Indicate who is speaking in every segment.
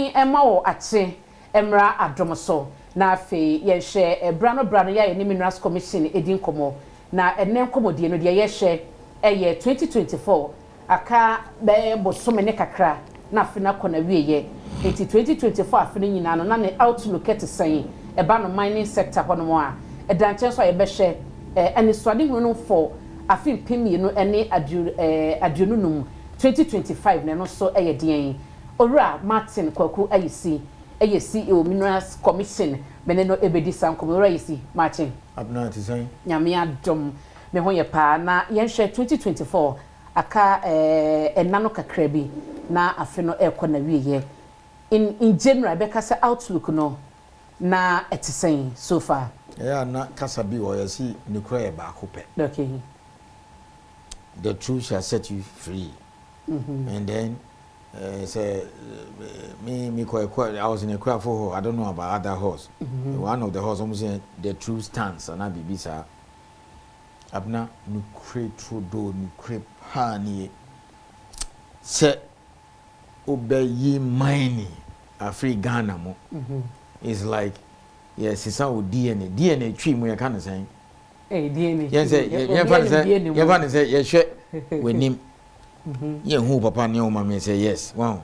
Speaker 1: Yen Emma ate Emra Adom so na afi ye hye brano ya ye Minerals Commission edin komo na enem komodie no de ye hye eye 2024 aka be bosome ne kakra na afi na kona wieye enti 2024 afi ne nyina no na ne outlook etesen eba no mining sector hono mo a edanche so ye be hye ani swade hu no for afi pemi no ene adununum 2025 ne no so eye den Ora Martin Kwaku ayisi CEO Minerals Commission meneno ebedi sankom ora ayisi Martin
Speaker 2: abna tisan
Speaker 1: nyame adom me ho ye pa na yenhwe 2024 aka enano kakra bi na afe no ekona wiye in general be kasa outlook no na etisen so far
Speaker 2: yeah na kasa bi o yesi nikura e ba kope
Speaker 1: okay
Speaker 2: the truth shall set you free and then say me I was in a crowd for her. I don't know about other horse. One of the horse almost saying the true stance and I be bisa. Abna nu create true do nu create honey. Say obey mining a free Ghana mo. It's like yes, it's our DNA tree mo you can say.
Speaker 1: Eh DNA.
Speaker 2: Yes, yes, we name. Yeah, who papa ne o mama say yes. Wow.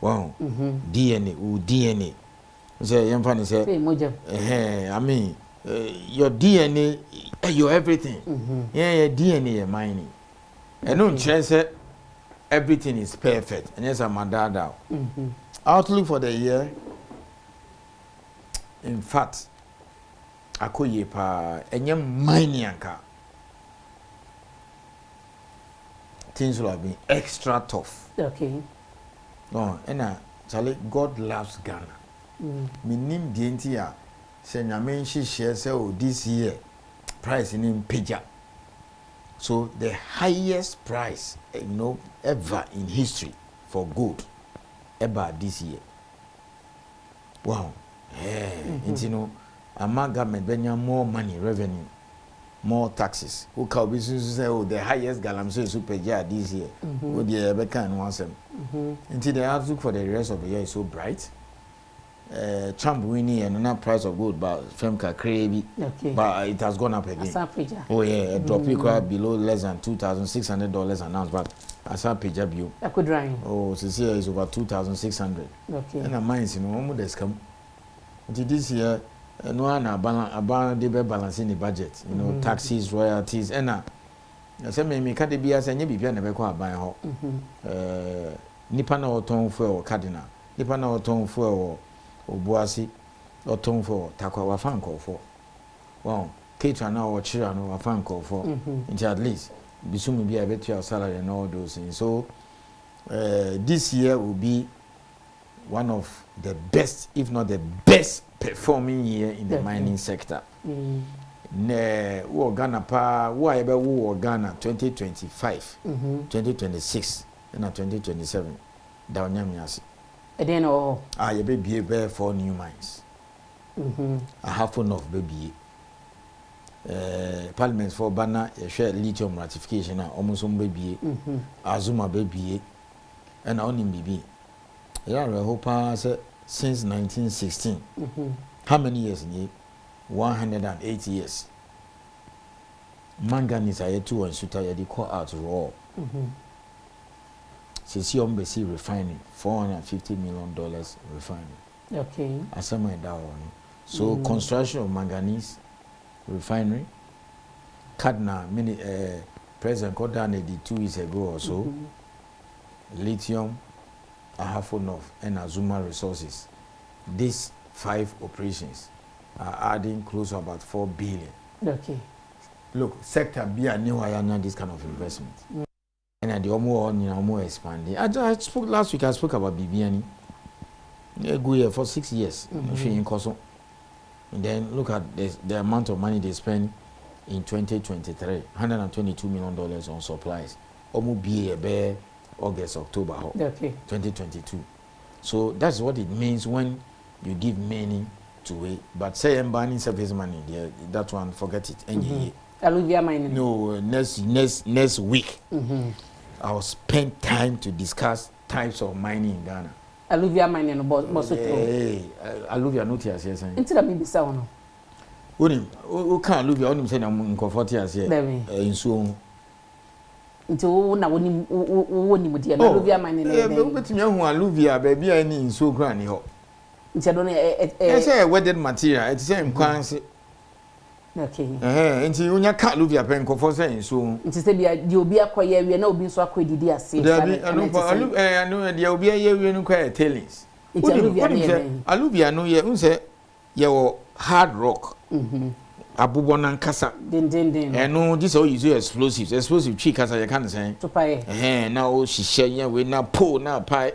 Speaker 2: Wow. DNA. Say yam fan say I mean your DNA your everything. Yeah, DNA mining. And no chance everything is perfect. And yes, I'm a dad. Outlook for the year. In fact, akoye pa enye mining anka. Things will have been extra tough.
Speaker 1: Okay.
Speaker 2: No, and Charlie, God loves Ghana. Minim dientia, say nyame share say this year price in Pija. So the highest price, ever in history for gold, ever this year. Wow. Among government benya more money revenue. More taxes. Who can be say the highest galamsey super this year? Who the Rebecca and once until the outlook for the rest of the year is so bright. Trump winning and another price of gold, but Femka crazy. But it has gone up again. Oh yeah, drop below less than $2,600 an ounce. But as a page up you,
Speaker 1: I could dry.
Speaker 2: Oh, this year is over 2,600.
Speaker 1: Okay. And
Speaker 2: a mines almost come. Until this year. No one about the balancing the budget, taxes, royalties, and some me can't be as any be never quite buy ho. Nippana or tone for cardinal, Nippana or tone for or boissy or tone for Takwa fan call for. Well, cater now or children or fan call for, until at least be soon be a better salary and all those things. So, this year will be one of the best, if not the best, performing year in the mining sector. Ne wo Ghana pa wo ayebe wo Ghana 2025, 2026 and 2027. Da onyam ase.
Speaker 1: E den o.
Speaker 2: Ah ye be be 4 new mines. A half enough be Parliament for Bana ye share lithium ratification a almost be Azuma be and onim bibi. Yeah, I hope since 1916. How many years? 180 years. Manganese are two and suta they call out raw. CC refining $450 million refining.
Speaker 1: Okay.
Speaker 2: So construction of manganese refinery. Kadna President Kodane did 2 years ago or so. Lithium. Ahafo and Azuma resources. These 5 operations are adding close to about 4 billion.
Speaker 1: Okay.
Speaker 2: Look, sector B and new this kind of investment. And the more expanding. I spoke last week. I spoke about BBN. Go here for 6 years. And then look at the amount of money they spend in 2023. $122 million on supplies. Almost be a bear. August, October, 2022. So that's what it means when you give money to it. But say I'm banning service money, that one, forget it.
Speaker 1: Aluvia mining.
Speaker 2: No, next week, I'll spend time to discuss types of mining in Ghana.
Speaker 1: Alluvia mining no boss
Speaker 2: alluvia no tia se san.
Speaker 1: Inti da me bisa wono.
Speaker 2: Onim o kan alluvia onim se na nkofo tia se nsuo.
Speaker 1: Nti wo na woni mu de na alluvia mining na.
Speaker 2: Betimi ahu alluvia ba bia ni nsuo kra ni ho.
Speaker 1: Nti do
Speaker 2: na say wedded material it say nkwanse.
Speaker 1: Okay.
Speaker 2: Nti unya ka alluvia pe nkofo se nsuo.
Speaker 1: Nti se bia di obi akoye wie na obi nso akodidi ase.
Speaker 2: Anu dia obi aye wie no kwa tailings.
Speaker 1: Nti
Speaker 2: alluvia no ye unse ye wo hard rock. Abubo nan kasa.
Speaker 1: Den.
Speaker 2: Eno this all use explosives. Explosive chi kasa ye kan say.
Speaker 1: To pae.
Speaker 2: Na o hihye ye we na po na pae.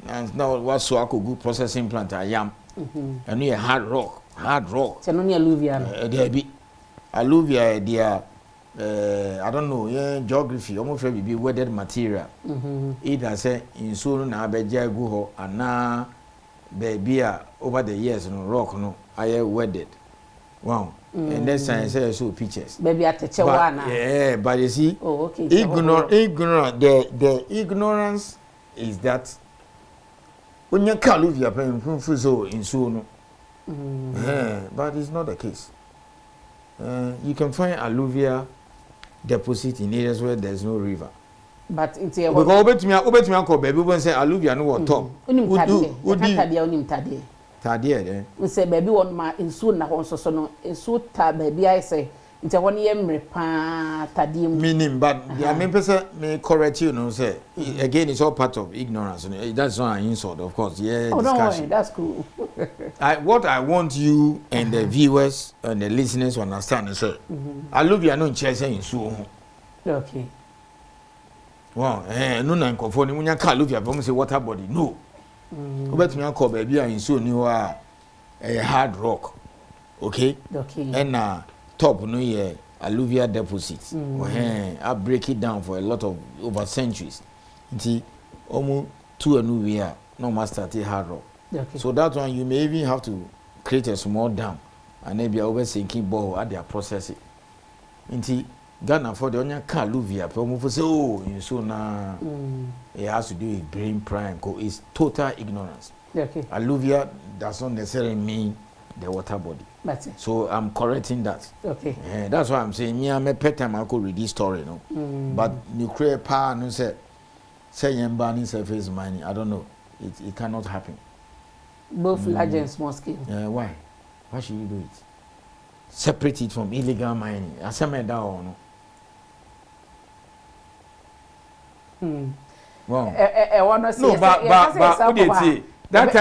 Speaker 2: And now what so akogu processing plant ayam. Eno ye hard rock.
Speaker 1: Se no ni alluvia no.
Speaker 2: There be alluvia there I don't know, yeah, geography, almost be weathered material. Either say in soon na abeja go ho ana baby over the years no rock no I weathered. Wow. And that's science so pictures.
Speaker 1: Baby ateche wana.
Speaker 2: Yeah, but you see, ignorant the ignorance is that when you call alluvia pen so in soon but it's not the case. You can find alluvia deposit in areas where there's no river.
Speaker 1: But it's
Speaker 2: a obetumi call baby when say alluvia no what top. Tadie then.
Speaker 1: We say baby one ma insu na ho so no insu ta baby I say nti won ye mre pa tadie
Speaker 2: meaning but I mean person me correct you no say again it's all part of ignorance. That's not an insult of course. Yeah,
Speaker 1: oh, discussion. No, that's cool.
Speaker 2: What I want you and the viewers and the listeners to understand is alluvia no nche say insu.
Speaker 1: Okay.
Speaker 2: Wow, no na nkofo ni munya ka alluvia but say water body no. Obetumi call baby and so ni wa hard rock. Okay? And top no ye alluvia deposits. I break it down for a lot of over centuries. Nti almost two anu we are no master hard rock.
Speaker 1: Okay.
Speaker 2: So that one you may even have to create a small dam and maybe over sinking bore at their process it. Nti Ghana for the onya ka alluvia pe omo say oh in so na it has to do with brain prime it's total ignorance.
Speaker 1: Okay.
Speaker 2: Alluvia does not necessarily mean the water body.
Speaker 1: That's it.
Speaker 2: So I'm correcting that.
Speaker 1: Okay.
Speaker 2: That's why I'm saying me I'm a pet time I could read this story no. But nuclear power no say yembani surface mining I don't know. It cannot happen.
Speaker 1: Both large and small scale.
Speaker 2: Why? Why should you do it? Separate it from illegal mining. I say me down no. Wow.
Speaker 1: No,
Speaker 2: but that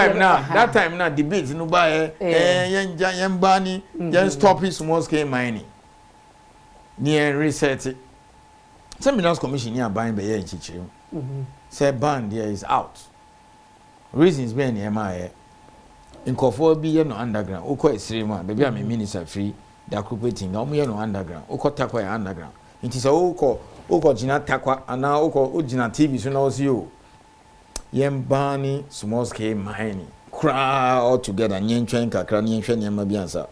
Speaker 2: time now debate no buy yembani yen stop small scale mining. Near reset. Some commission here buying by here in Chichi. Say ban there is out. Reasons being MIA. In Kofor be no underground. Oko is 3 months. Baby, I'm a minister free. They're cooperating. No underground. Oko takwa underground. It is a oko jina takwa and now oko jina TV so now see you. Yembani small scale mining. Cry all together. Nyenchen kakra nyenchen yemabiansa.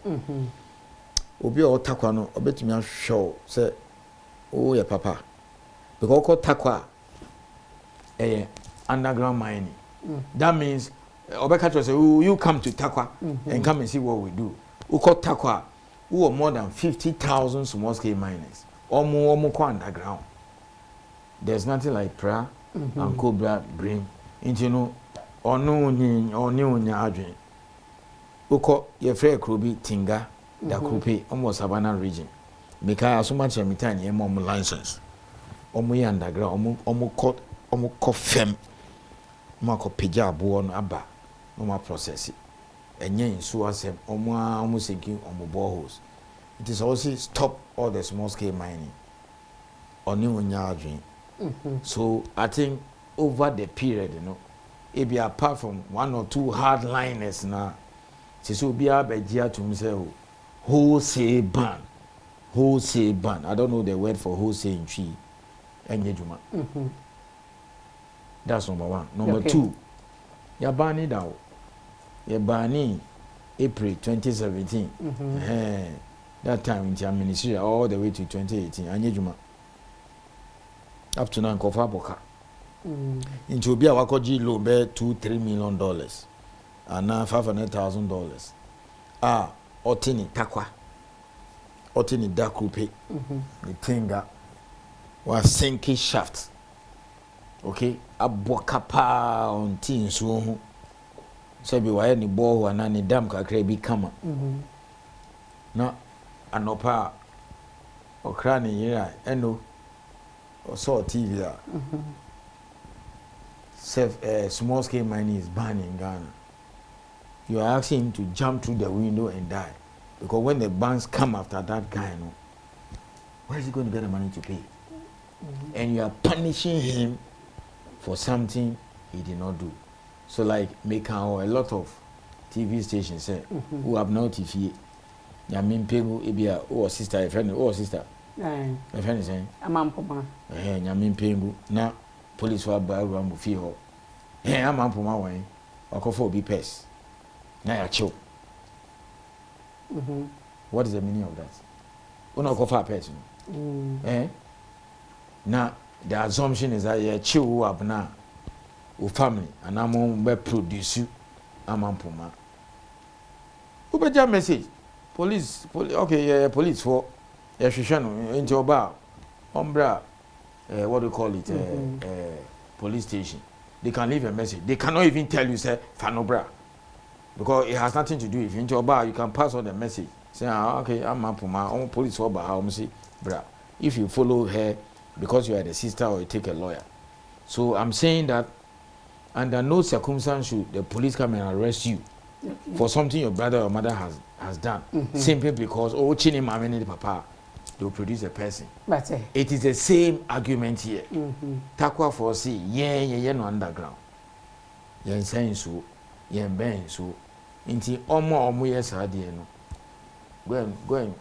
Speaker 2: Obi o takwa no obetumi show say oh yeah papa. Because oko takwa underground mining. That means Obeka say you come to Takwa and come and see what we do. Uko Takwa, who are more than 50,000 small scale miners. Omo underground. There's nothing like prayer and cobra bring into no or no adwin. Uko ye free Krubi Tinga da Krupe almost Savannah region. Mika so much time ye mom license. Omo underground omo fem. Mako peja abo no aba no ma process it enye nso asem omo sinking omo boreholes. It is also stop all the small scale mining oni onya adwin. So I think over the period it be apart from 1 or 2 hardliners na so be abegia to me say wholesale ban. I don't know the word for wholesale in tree enye juma. That's number 1. Number 2, ya bani daw. Ya bani April 2017. That time in the ministry all the way to 2018. Anye juma. Up to now kofa boka. Into obi a wakoji loan be $2-3 million and $500,000. Otini takwa. Otini dakupe. The tinga was sinking shaft. Okay, abwakapa on tin so sabi wa ni bo na ni dam kakra bi kama. Na anopa okra ni yira eno saw TV small scale mining is banned in Ghana. You are asking him to jump through the window and die. Because when the banks come after that guy, where is he going to get the money to pay? And you are punishing him for something he did not do. So like make a lot of TV stations say who have no TV. Nyamin Pegu Ibia or sister, a friend or sister. A friend is saying, a mampoma. Nyamin Pegu, now police were by Rambo Fio. I'm Mampoma way, or Kofo be pest. Now I choke. What is the meaning of that? Una Kofa pest. Now the assumption is that you chill up now with family and I'm on web produce you. I'm Mampoma. Who better message? Police, okay, yeah, police for into about Umbra, what do you call it? Police station. They can leave a message. They cannot even tell you, say, Fanobra. Because it has nothing to do with into about you can pass on the message. Say, okay, I'm Mampoma, I'm police for I'm say, bra. If you follow her because you are the sister or you take a lawyer. So I'm saying that under no circumstance should the police come and arrest you for something your brother or mother has done, simply because chini mama ni papa, they will produce a person. But it is the same argument here. Takwa for see, yeah, no underground. Yen saying so, yen ben so. Inti omo yes idea no. Go and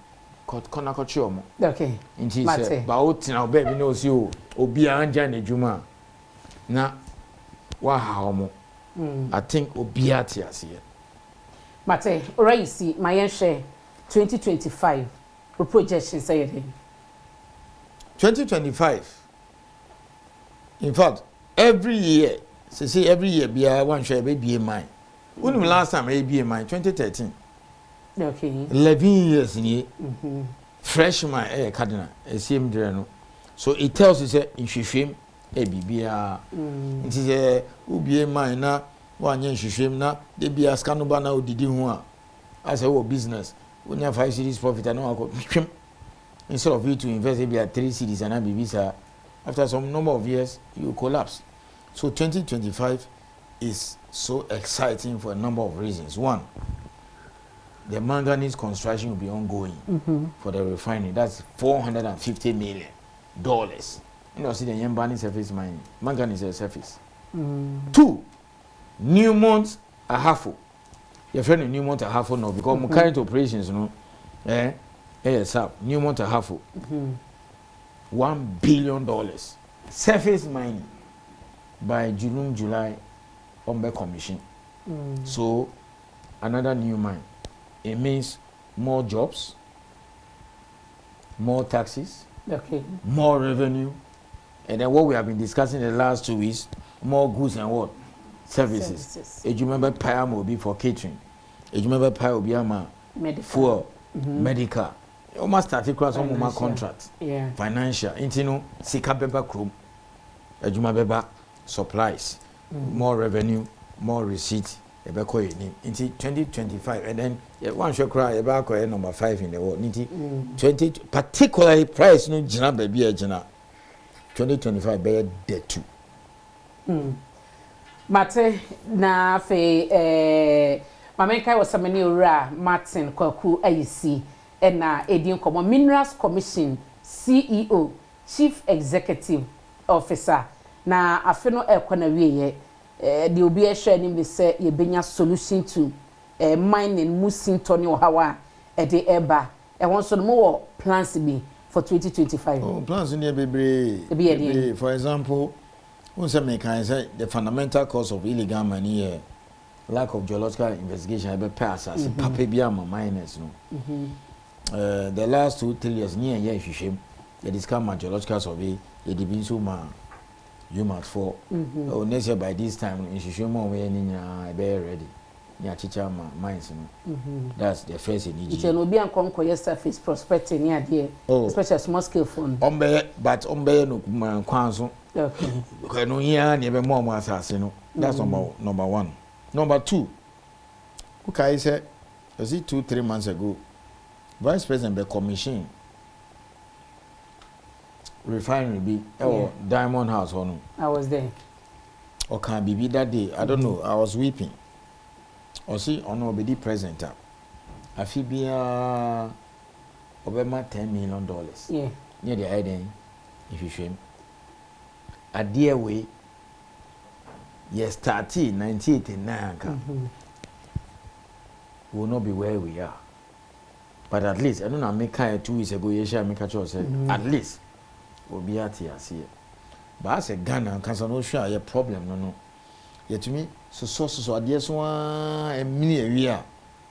Speaker 2: kona kochi omo. Okay. Inti say, ba oti na obe bi no si o, obi anja na juma. Na wa ha omo. I think obi ati asiye. Mate, already see my share 2025 projection say 2025. In fact, every year, say every year be one share be mine. When last time I be mine 2013. Okay. 11 years in here. Fresh my cardinal, same no. So it tells you say in shifim e bibia. It is a ubi mine na one yen shishim na de be as kanuba na odidi ho a as a business when you have 5 cedis profit and no instead of you to invest maybe at 3 cedis and bibisa after some number of years you collapse. So 2025 is so exciting for a number of reasons. One, the manganese construction will be ongoing for the refinery. That's $450 million. You know, see the Yembani surface mining. Manganese is a surface. 2, Newmont Ahafo. Your friend in Newmont Ahafo no because my current operations no yes up Newmont Ahafo $1 billion surface mining by June July on the commission. So another new mine. It means more jobs, more taxes, more revenue, and then what we have been discussing in the last 2 weeks, more goods and what? Services. You remember Payam will be for catering. You remember Pay will be for medical. Almost start across some more contracts. Financial. Intino, Sika Beba Chrome. You remember supplies, more revenue, more receipt. Into 2025, and then one should cry about number 5 in the world. 20, particularly price no jina baby jina. 2025 be dead too. Mate na fe Mamenkai was samani ora Martin Kwaku AEC and na Adom Komo Minerals Commission CEO Chief Executive Officer na afeno ekwana wiye the obi share nim say ye benya solution to mining musin tony ohawa de eba e won so no plans be for 2025. Oh, plans in bebre. For example, when some can say the fundamental cause of illegal mining here, lack of geological investigation be pass as papa bia miners no. The last 2-3 years near here shame they discover geological survey they did so ma you must for oh next year by this time in Shishimo we be ready. Ya chicha mines that's the first in
Speaker 1: Egypt. It will be a surface prospecting near there, especially small scale fund.
Speaker 2: But no kwanso. Okay. Because no here near more assassin. That's number one. Number two. Okay, said, was it 2-3 months ago? Vice President be commission refinery be Diamond House or no?
Speaker 1: I was there.
Speaker 2: Or can be that day? I don't know. I was weeping. Or see, or no, be present. I feel be over $10 million.
Speaker 1: Yeah.
Speaker 2: Near the idea, if you shame. A dear way, yes, starting 1989 will not be where we are. But at least, I don't know, make 2 weeks ago, you shall make a choice. At least, we'll be at here. But I said, Ghana, because I know sure a problem, no. Yet to me, so sources are dear one a mini area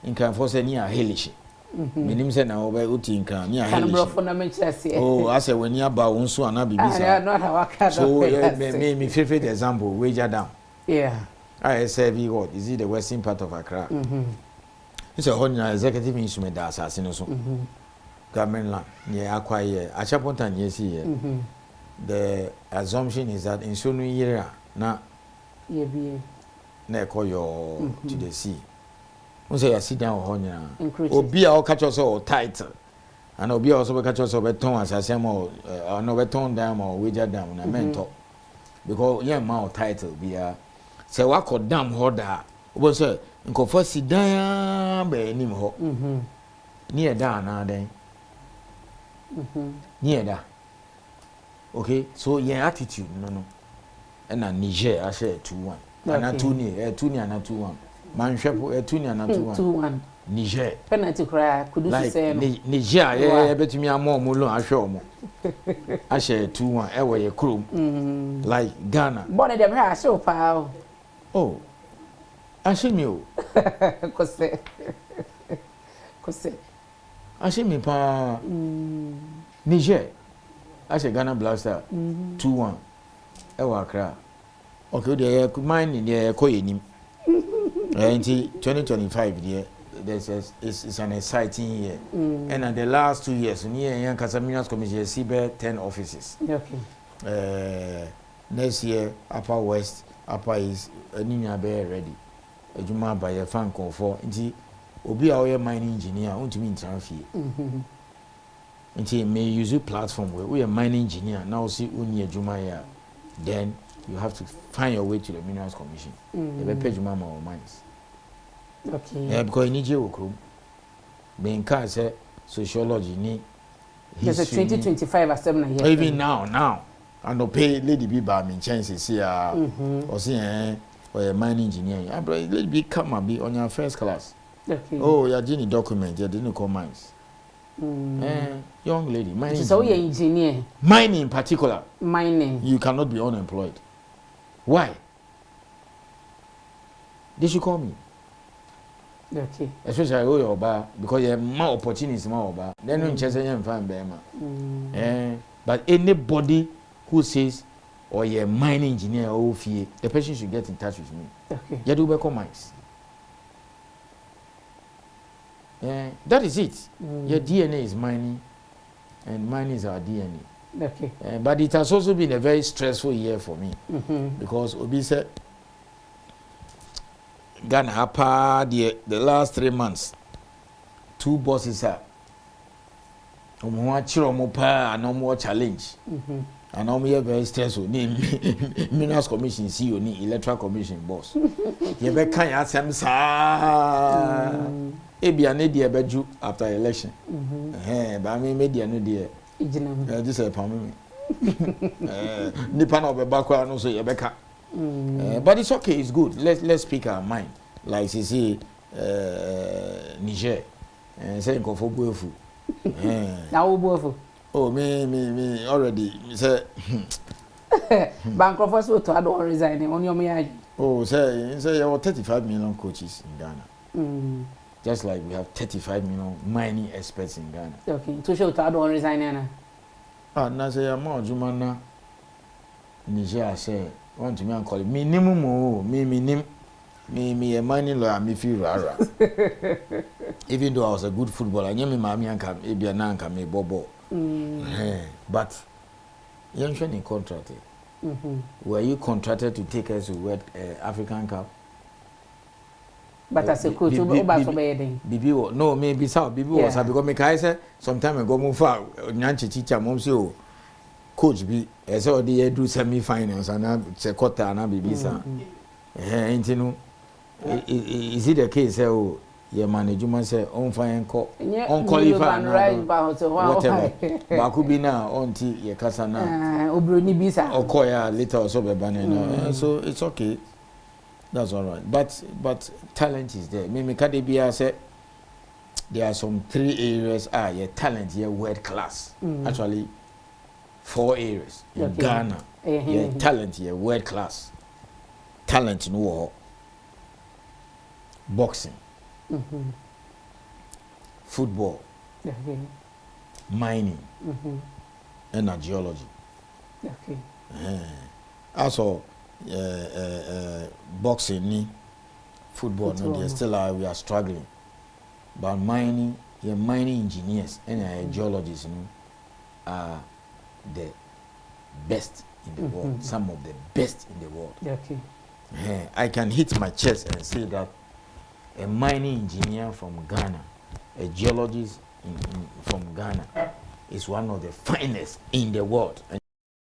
Speaker 2: in can force any hellish. Minim said now over Utinka, near hellish. Oh, I said, when you're about one so and I'll be busy. So, me favorite example, wager down.
Speaker 1: Yeah.
Speaker 2: I said, what is it the western part of Accra? It's a whole executive instrument that's assassin. Government land, yeah, acquire a chapontan, yes, here. The assumption is that in so many years, now.
Speaker 1: Yeah, be
Speaker 2: na call your to the sea. We say you sit down on Obi a catch us all title. And Obi also catch us over ton as I say more no beton down or wager down na mentor. Because yeah ma title be a say wa ko dam hoda. Obo say nko for sit down be nim ho. Near down na den. Near da. Okay, so your attitude no. And a Niger, I say 2-1. And a 2-2 and a 2-1. Man Shepo, a 2 and a 2-1. Niger.
Speaker 1: Penalty cry, could you say
Speaker 2: Niger, yeah, bet me a more mulo, I show more. I say 2-1, ever a crew. Like Ghana.
Speaker 1: Bonnet them hair, so pow.
Speaker 2: Oh, I see me.
Speaker 1: Cose.
Speaker 2: I see me pa Niger. I say Ghana Blaster 2-1. Ewa Accra. Okay, the mine in the Koyenim. 2025 it's an exciting year. And the last 2 years, near Casaminas Commission, see 10 offices.
Speaker 1: Okay.
Speaker 2: Next year, Upper West, Upper East, Nina Bear ready. A Juma by a fan call for Obi our mining engineer, want to mean transfer. Until may use a platform where we are mining engineer now see Unia Jumaya. Then you have to find your way to the Minerals Commission. They pay Jumama or mines.
Speaker 1: Okay.
Speaker 2: Yeah, because in Nigeria, being say sociology, ni
Speaker 1: there's a 2025 assembly here.
Speaker 2: Even now, and no pay Lady B by me chances here, or see, or a mining engineer. Lady B come and be on your first class.
Speaker 1: Okay.
Speaker 2: Oh, you're doing document, you didn't call mines. Young lady, mining.
Speaker 1: So you're engineer.
Speaker 2: Mining in particular.
Speaker 1: Mining.
Speaker 2: You cannot be unemployed. Why? They should call me.
Speaker 1: Okay.
Speaker 2: Especially your bar because you have more opportunities, more bar. Then you just say find Bema. But anybody who says or you're a mining engineer or fee, the person should get in touch with me.
Speaker 1: Okay.
Speaker 2: You do better mines. That is it. Your DNA is mining, and mining is our DNA.
Speaker 1: Okay.
Speaker 2: But it has also been a very stressful year for me because Obi said, Ghana Apa the last 3 months, 2 bosses are no more challenge. And I'm here very stressful. Minerals Commission CEO, ni Electoral Commission boss. You be can you say Ebia ne dia beju after election. But me media no dia. This is for me. Nipa na obeba no so ye beka. But it's okay, it's good. Let's speak our mind. Like she say Niger. Say go for boefu.
Speaker 1: Now boefu.
Speaker 2: Oh, me already say
Speaker 1: bank of us to Adom resigning on your me.
Speaker 2: Oh, say you have 35 million coaches in Ghana. Just like we have 35 million mining experts in Ghana.
Speaker 1: Okay, to show to Adom resigning.
Speaker 2: Ah, na say I'm more Jumana. Nigeria say want to me and call it minimum me a mining lawyer me feel rara. Even though I was a good footballer, I knew me mami anka e bia na anka me bobo. But you ain't contracted. Were you contracted to take us to World African Cup?
Speaker 1: But as a coach,
Speaker 2: Bibi no, maybe so. Bibi was because me kai say some time ago move far nyanchi teacher mom say oh coach bi as all the do semi finals and say quarter and bibi sa. Intinu is it the case oh your management say on fine on qualify whatever. Bakubi na on ti ye kasa na
Speaker 1: obroni bisa.
Speaker 2: Okoya later also be banning. So it's okay. That's all right. But talent is there. Me Kadebia said there are some 3 areas your talent here world class. Actually 4 areas in Ghana. Your talent here world class. Talent in war. Boxing. Football. Mining. And geology. Also boxing, football, no, they still are, we are struggling. But mining engineers and geologists are the best in the world, some of the best in the world. I can hit my chest and say that a mining engineer from Ghana, a geologist from Ghana, is one of the finest in the world.